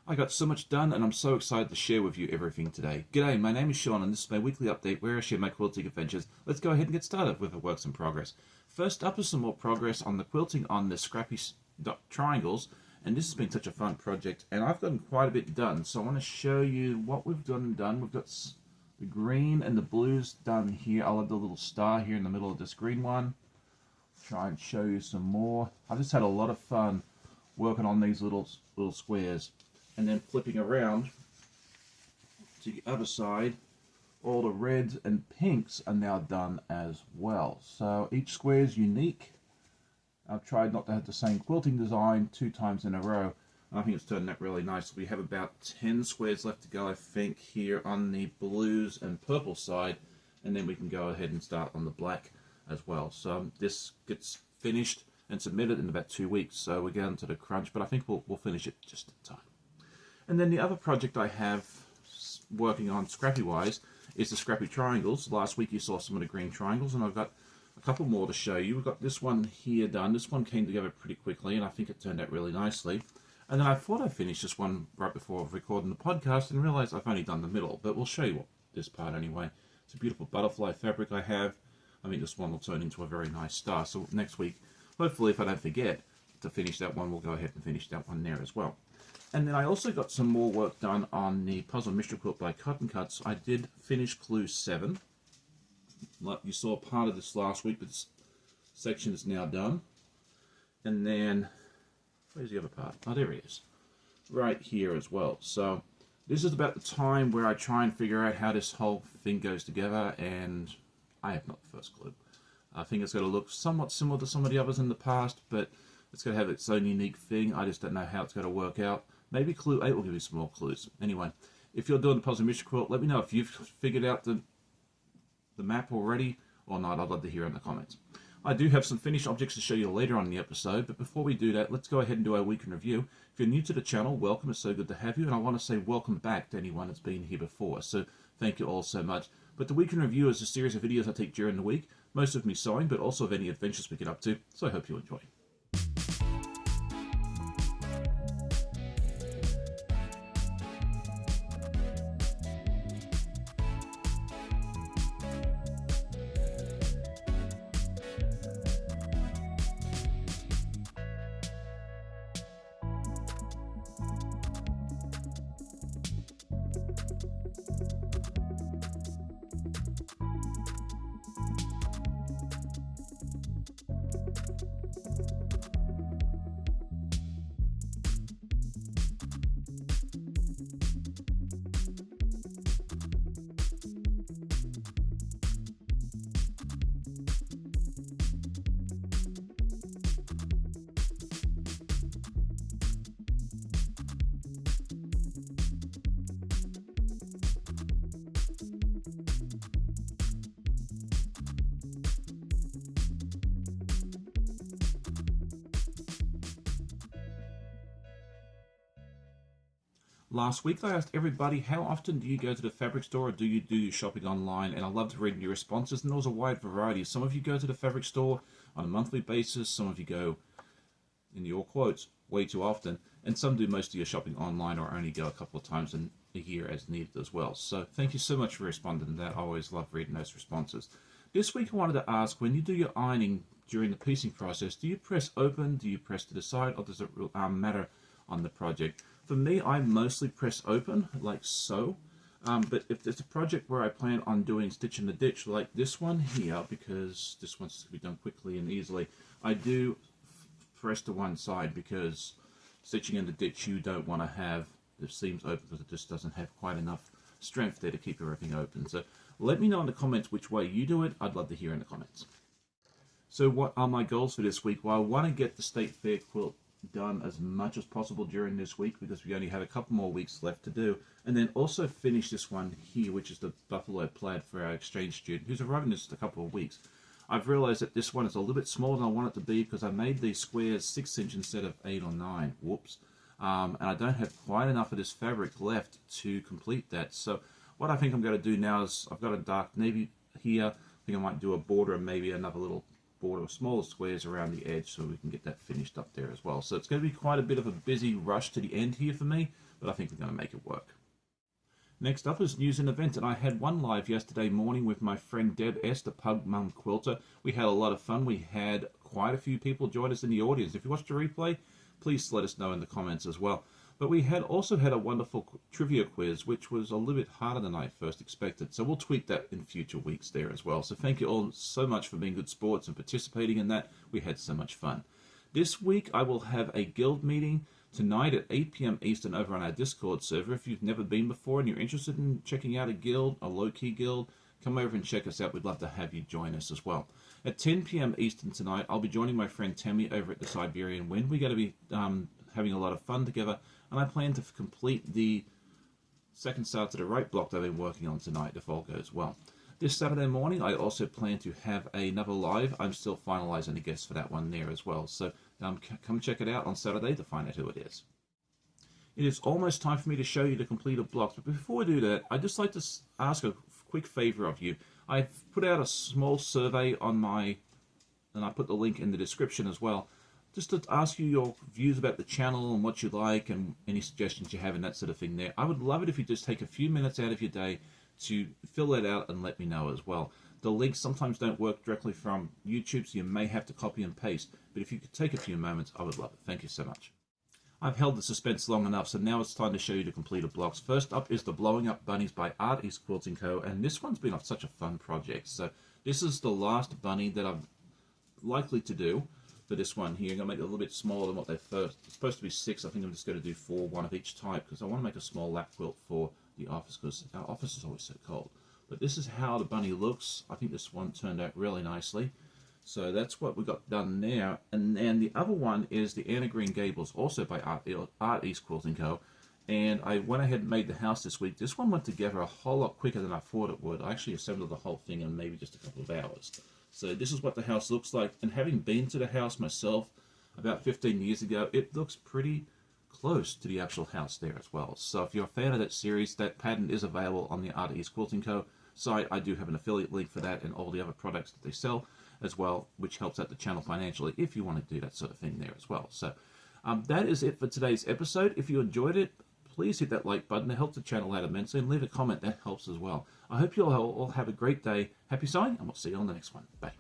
I got so much done and I'm so excited to share with you everything today. G'day, my name is Sean and this is my weekly update where I share my quilting adventures. Let's go ahead and get started with the works in progress. First up is some more progress on the quilting on the scrappy triangles, and this has been such a fun project and I've gotten quite a bit done. So I want to show you what we've done. We've got the green and the blues done here. I'll have the little star here in the middle of this green one. Try and show you some more. I've just had a lot of fun working on these little squares. And then flipping around to the other side, all the reds and pinks are now done as well. So each square is unique. I've tried not to have the same quilting design 2 times in a row. I think it's turned out really nice. We have about 10 squares left to go, I think, here on the blues and purple side. And then we can go ahead and start on the black as well. So this gets finished and submitted in about 2 weeks. So we're getting to the crunch, but I think we'll finish it just in time. And then the other project I have working on scrappy-wise is the scrappy triangles. Last week you saw some of the green triangles, and I've got a couple more to show you. We've got this one here done. This one came together pretty quickly, and I think it turned out really nicely. And then I thought I'd finish this one right before recording the podcast and realized I've only done the middle, but we'll show you this part anyway. It's a beautiful butterfly fabric I have. I think this one will turn into a very nice star. So next week, hopefully if I don't forget to finish that one, we'll go ahead and finish that one there as well. And then I also got some more work done on the Puzzle Mystery Quilt by Cotton Cuts. I did finish Clue 7. Like you saw part of this last week, but this section is now done. And then, where's the other part? Oh, there it is. Right here as well. So this is about the time where I try and figure out how this whole thing goes together, and I have not the first clue. I think it's going to look somewhat similar to some of the others in the past, but it's going to have its own unique thing. I just don't know how it's going to work out. Maybe Clue 8 will give you some more clues. Anyway, if you're doing the Puzzle Mystery Quilt, let me know if you've figured out the map already or not. I'd love to hear in the comments. I do have some finished objects to show you later on in the episode, but before we do that, let's go ahead and do our week in review. If you're new to the channel, welcome. It's so good to have you, and I want to say welcome back to anyone that's been here before. So thank you all so much. But the week in review is a series of videos I take during the week, most of me sewing, but also of any adventures we get up to. So I hope you enjoy. Last week I asked everybody, how often do you go to the fabric store or do you do your shopping online? And I love to read your responses, and there was a wide variety. Some of you go to the fabric store on a monthly basis, some of you go, in your quotes, way too often, and some do most of your shopping online or only go a couple of times in a year as needed as well. So thank you so much for responding to that. I always love reading those responses. This week I wanted to ask, when you do your ironing during the piecing process, do you press open, do you press to the side, or does it matter on the project? For me, I mostly press open, like so. But if there's a project where I plan on doing stitch in the ditch, like this one here, because this one's to be done quickly and easily, I do press to one side because stitching in the ditch, you don't want to have the seams open because it just doesn't have quite enough strength there to keep everything open. So let me know in the comments which way you do it. I'd love to hear in the comments. So what are my goals for this week? Well, I want to get the State Fair quilt done as much as possible during this week because we only have a couple more weeks left to do, and then also finish this one here, which is the buffalo plaid for our exchange student who's arriving in just a couple of weeks. I've realized that this one is a little bit smaller than I want it to be because I made these squares 6 inch instead of 8 or 9. Whoops. And I don't have quite enough of this fabric left to complete that. So what I think I'm going to do now is I've got a dark navy here. I think I might do a border and maybe another little border of smaller squares around the edge so we can get that finished up there as well. So it's going to be quite a bit of a busy rush to the end here for me, but I think we're going to make it work. Next up is news and events, and I had one live yesterday morning with my friend Deb S, the Pug Mum Quilter. We had a lot of fun. We had quite a few people join us in the audience. If you watched the replay, please let us know in the comments as well. But we had also had a wonderful trivia quiz, which was a little bit harder than I first expected. So we'll tweak that in future weeks there as well. So thank you all so much for being good sports and participating in that. We had so much fun. This week I will have a guild meeting tonight at 8 p.m. Eastern over on our Discord server. If you've never been before and you're interested in checking out a guild, a low-key guild, come over and check us out. We'd love to have you join us as well. At 10 p.m. Eastern tonight, I'll be joining my friend Tammy over at the Siberian Wind. We're going to be having a lot of fun together, and I plan to complete the second start to the right block that I've been working on tonight if all goes well. This Saturday morning, I also plan to have another live. I'm still finalizing the guests for that one there as well. So come check it out on Saturday to find out who it is. It is almost time for me to show you the completed blocks. But before I do that, I'd just like to ask a quick favor of you. I've put out a small survey on and I put the link in the description as well, just to ask you your views about the channel and what you like and any suggestions you have and that sort of thing there. I would love it if you just take a few minutes out of your day to fill that out and let me know as well. The links sometimes don't work directly from YouTube, so you may have to copy and paste. But if you could take a few moments, I would love it. Thank you so much. I've held the suspense long enough, so now it's time to show you the completed blocks. First up is the Blowing Up Bunnies by East Quilting Co. And this one's been such a fun project. So this is the last bunny that I'm likely to do for this one here. I'm going to make it a little bit smaller than what they first. It's supposed to be 6. I think I'm just going to do 4, one of each type, because I want to make a small lap quilt for the office, because our office is always so cold. But this is how the bunny looks. I think this one turned out really nicely. So that's what we got done now. And then the other one is the Anna Green Gables, also by East Quilting Co. And I went ahead and made the house this week. This one went together a whole lot quicker than I thought it would. I actually assembled the whole thing in maybe just a couple of hours. So this is what the house looks like. And having been to the house myself about 15 years ago, it looks pretty close to the actual house there as well. So if you're a fan of that series, that pattern is available on the East Quilting Co. site. I do have an affiliate link for that and all the other products that they sell as well, which helps out the channel financially if you want to do that sort of thing there as well. So that is it for today's episode. If you enjoyed it, please hit that like button. It helps the channel out immensely, and leave a comment. That helps as well. I hope you all have a great day. Happy sewing, and we'll see you on the next one. Bye.